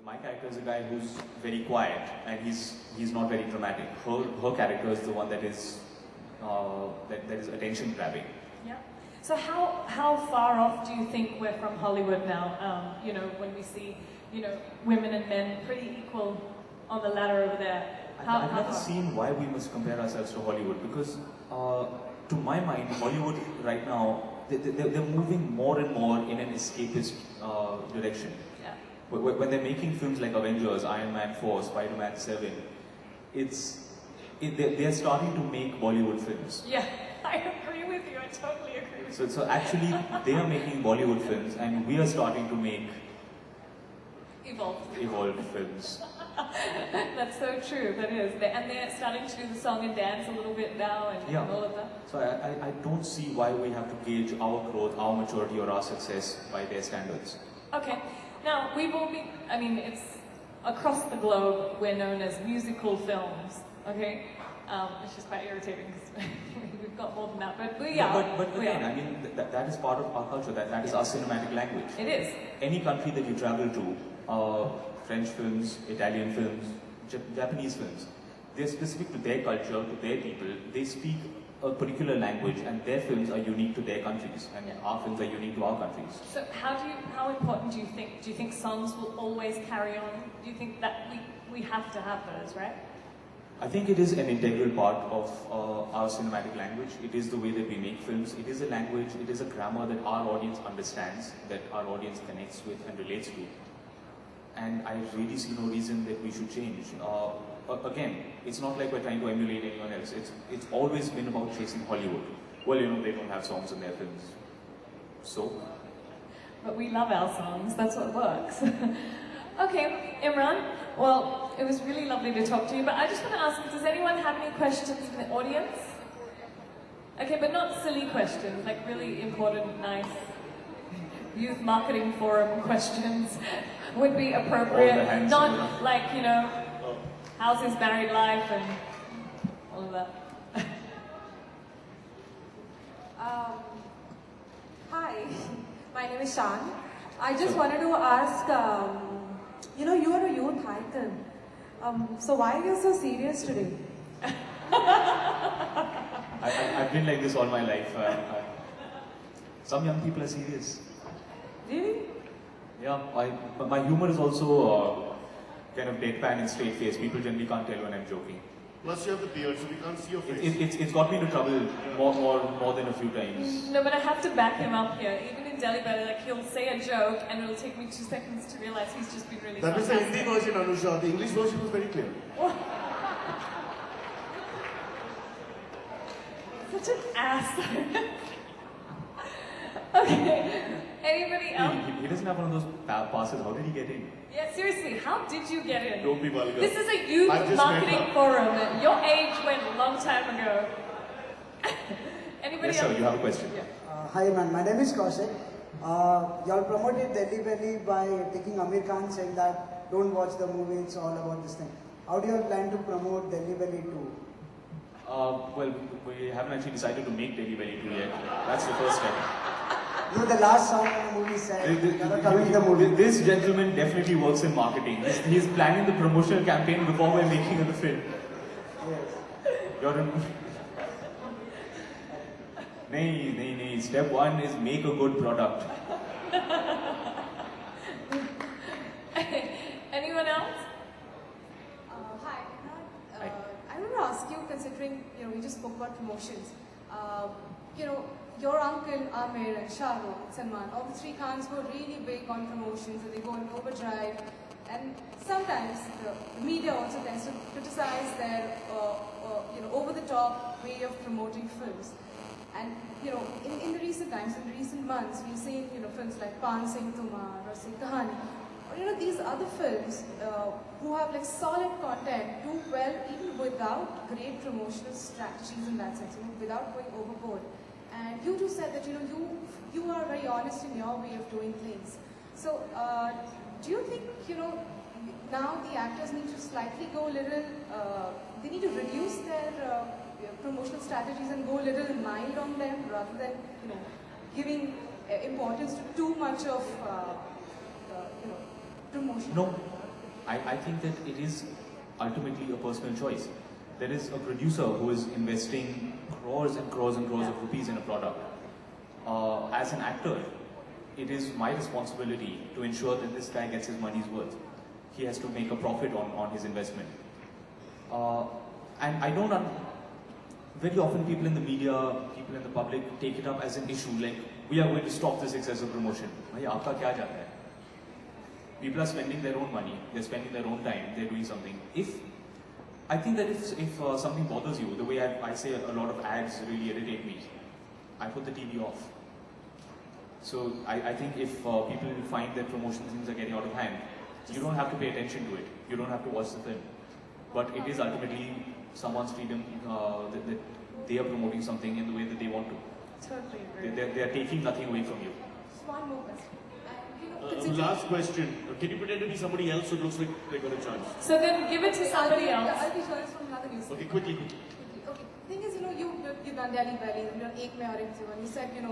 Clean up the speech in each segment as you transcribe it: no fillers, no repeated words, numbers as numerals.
because my character is a guy who's very quiet and he's not very dramatic. Her character is the one that is that is attention grabbing. Yeah. So how far off do you think we're from Hollywood now? You know, when we see, you know, women and men pretty equal on the ladder over there. I've never seen why we must compare ourselves to Hollywood, because to my mind, Hollywood right now, they're moving more and more in an escapist direction. Yeah. When they're making films like Avengers, Iron Man 4, Spider-Man 7, they're starting to make Bollywood films. Yeah, I agree with you. I totally agree with you. So actually, they are making Bollywood films, and we are starting to make evolved films. That's so true, that is. And they're starting to do the song and dance a little bit now and all of that. So I don't see why we have to gauge our growth, our maturity or our success by their standards. Okay, now we've all been, I mean, it's across the globe, we're known as musical films, okay? It's just quite irritating because we've got more than that, but we are. But again, I mean, that is part of our culture, that is our cinematic language. It is. Any country that you travel to, French films, Italian films, Japanese films, they're specific to their culture, to their people. They speak a particular language, and their films are unique to their countries, and our films are unique to our countries. So how important do you think? Do you think songs will always carry on? Do you think that we have to have those, right? I think it is an integral part of our cinematic language. It is the way that we make films. It is a language, it is a grammar that our audience understands, that our audience connects with and relates to. And I really see no reason that we should change. Again, it's not like we're trying to emulate anyone else. It's always been about chasing Hollywood. Well, you know, they don't have songs in their films. So? But we love our songs, that's what works. Okay, Imran, well, it was really lovely to talk to you, but I just want to ask, does anyone have any questions in the audience? Okay, but not silly questions, like really important, nice youth marketing forum questions would be appropriate. Not like, you know, how's his married life and all of that. Hi, my name is Shan. I just wanted to ask, you know, you are a youth icon. So why are you so serious today? I've been like this all my life. Some young people are serious. Really? Yeah, but my humor is also kind of deadpan and straight face. People generally can't tell when I'm joking. Plus you have the beard, so we can't see your face. It's got me into trouble more than a few times. No, but I have to back him up here. Even in Delhi Belly, like he'll say a joke and it'll take me 2 seconds to realize he's just been really That was the Hindi version, Anusha. The English version was very clear. Such an ass. Okay. Anybody else? He doesn't have one of those passes. How did he get in? Yeah, seriously, how did you get in? Don't be vulgar. This is a youth marketing forum. Your age went a long time ago. Anybody Yes, else? sir, you have a question. Yeah. Hi, man. My name is Kaushik. Y'all promoted Delhi Belly by taking Amir Khan, saying that don't watch the movie, it's all about this thing. How do you all plan to promote Delhi Belly 2? Well, we haven't actually decided to make Delhi Belly 2 yet. That's the first step. No, the last song in the movie said, coming to the movie. This gentleman definitely works in marketing. He's planning the promotional campaign before we're making the film. Yes. You're in... No. Step 1 is make a good product. Anyone else? Hi. I want to ask you, considering, you know, we just spoke about promotions. You know, your uncle Amir and Shah Rukh, Salman, all the three Khans go really big on promotions and they go in overdrive. And sometimes the media also tends to criticize their, you know, over-the-top way of promoting films. And, you know, in the recent times, in the recent months, we've seen, you know, films like Pan Singh Tumar or say Kahani, or, you know, these other films who have like solid content do well even without great promotional strategies in that sense, you know, without going overboard. And you too said that, you know, you are very honest in your way of doing things. So, do you think, you know, now the actors need to slightly go a little, they need to reduce their promotional strategies and go a little mild on them rather than, you know, giving importance to too much of, you know, promotion? I think that it is ultimately a personal choice. There is a producer who is investing crores and crores and crores of rupees in a product. As an actor, it is my responsibility to ensure that this guy gets his money's worth. He has to make a profit on his investment. And I don't very often people in the media, people in the public take it up as an issue, like, we are going to stop this excessive promotion. Bhai, aapka kya jata hai? People are spending their own money, they're spending their own time, they're doing something. I think that if something bothers you, the way I say a lot of ads really irritate me, I put the TV off. So I think if people find that promotion things are getting out of hand, you don't have to pay attention to it. You don't have to watch the film. But it is ultimately someone's freedom that they are promoting something in the way that they want to. Totally agree. They are taking nothing away from you. Just one more question. And, Last question. Can you pretend to be somebody else so it looks like they got a chance? So then give it to somebody else. I'll be sure it's from another news. Okay, quickly. Okay. Thing is, you've done Delhi Belly, you've done Ek Mein Aur Ek Jivan. You said, you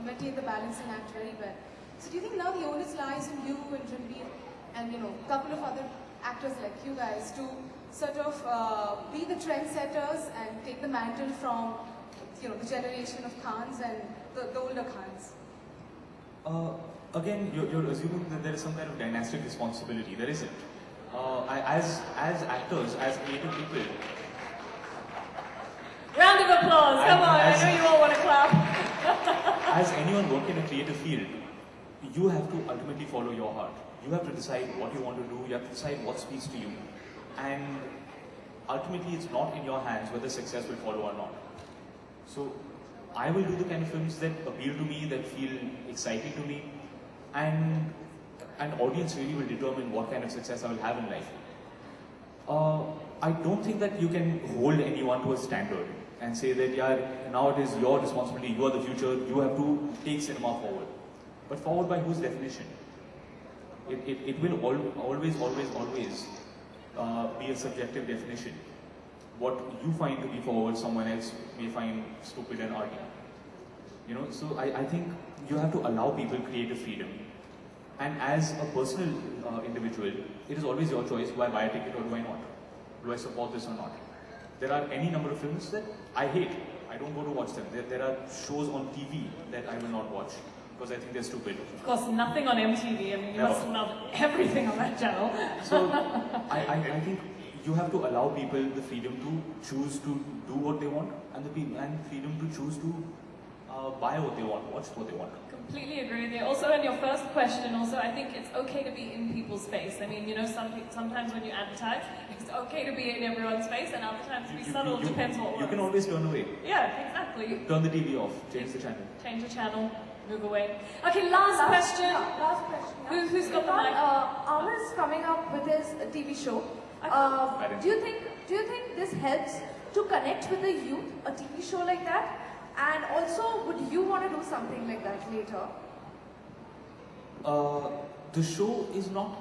maintain the balancing act very well. So do you think now the onus lies in you and Ranbir and, a couple of other actors like you guys to sort of be the trendsetters and take the mantle from, the generation of Khans and the older Khans? Again, you're assuming that there is some kind of dynastic responsibility. There isn't. As actors, as creative people. Round of applause, come on, I know you all want to clap. As anyone working in a creative field, you have to ultimately follow your heart. You have to decide what you want to do, you have to decide what speaks to you. And ultimately, it's not in your hands whether success will follow or not. So, I will do the kind of films that appeal to me, that feel exciting to me, and an audience really will determine what kind of success I will have in life. I don't think that you can hold anyone to a standard and say that, now it is your responsibility, you are the future, you have to take cinema forward. But forward by whose definition? It will always be a subjective definition. What you find to be forward, someone else may find stupid and arty. So I think you have to allow people creative freedom. And as a personal individual, it is always your choice, do I buy a ticket or do I not? Do I support this or not? There are any number of films that I hate. I don't go to watch them. There are shows on TV that I will not watch because I think they're stupid. Of course, nothing on MTV. I mean, you must love everything on that channel. So I think you have to allow people the freedom to choose to do what they want and freedom to choose to buy what they want, watch what they want. Completely agree with you. Also, in your first question, I think it's okay to be in people's face. I mean, sometimes when you advertise, it's okay to be in everyone's face, and other times to be subtle. Depends what works. You can always turn away. Yeah, exactly. Turn the TV off. Change the channel. Change the channel. Move away. Okay, last question. Last question. Who's got the mic? Amar is coming up with his TV show. Do you think this helps to connect with the youth? A TV show like that? And also, would you want to do something like that later? The show is not.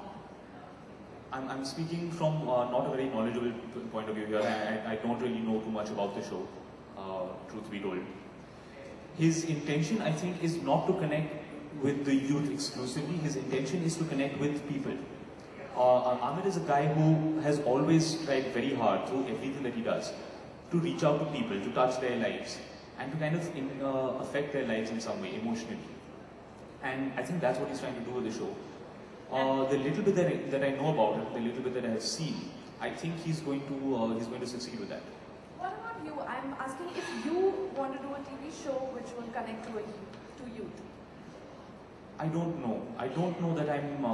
I'm speaking from not a very knowledgeable point of view here. I don't really know too much about the show, truth be told. His intention, I think, is not to connect with the youth exclusively. His intention is to connect with people. Amir is a guy who has always tried very hard through everything that he does to reach out to people, to touch their lives, and to kind of affect their lives in some way, emotionally. And I think that's what he's trying to do with the show. The little bit that I know about it, the little bit that I have seen, I think he's going to succeed with that. What about you? I'm asking if you want to do a TV show which will connect to youth. I don't know. I don't know that I'm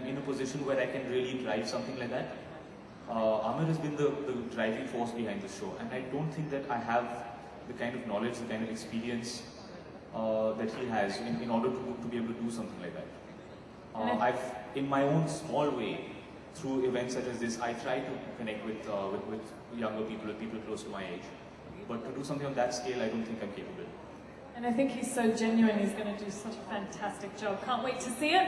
in a position where I can really drive something like that. Amir has been the driving force behind the show, and I don't think that I have the kind of knowledge, the kind of experience that he has in order to be able to do something like that. I've, in my own small way, through events such as this, I try to connect with younger people, with people close to my age. But to do something on that scale, I don't think I'm capable. And I think he's so genuine, he's going to do such a fantastic job. Can't wait to see it.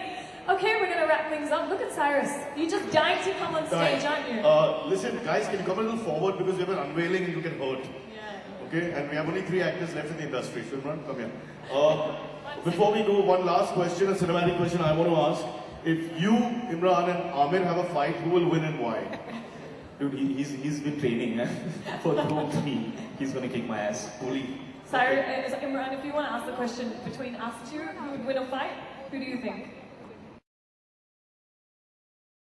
Okay, we're going to wrap things up. Look at Cyrus. You just dying to come on stage, aren't you? Listen, guys, can you come a little forward because we have an unveiling and you get hurt. Yeah. Okay, and we have only 3 actors left in the industry. So, Imran, come here. Before we go, one last question, a cinematic question I want to ask. If you, Imran and Amir have a fight, who will win and why? Dude, he's been training for the whole 3. He's gonna kick my ass. Fully. Sorry, Imran, if you want to ask the question between us two, who would win a fight? Who do you think?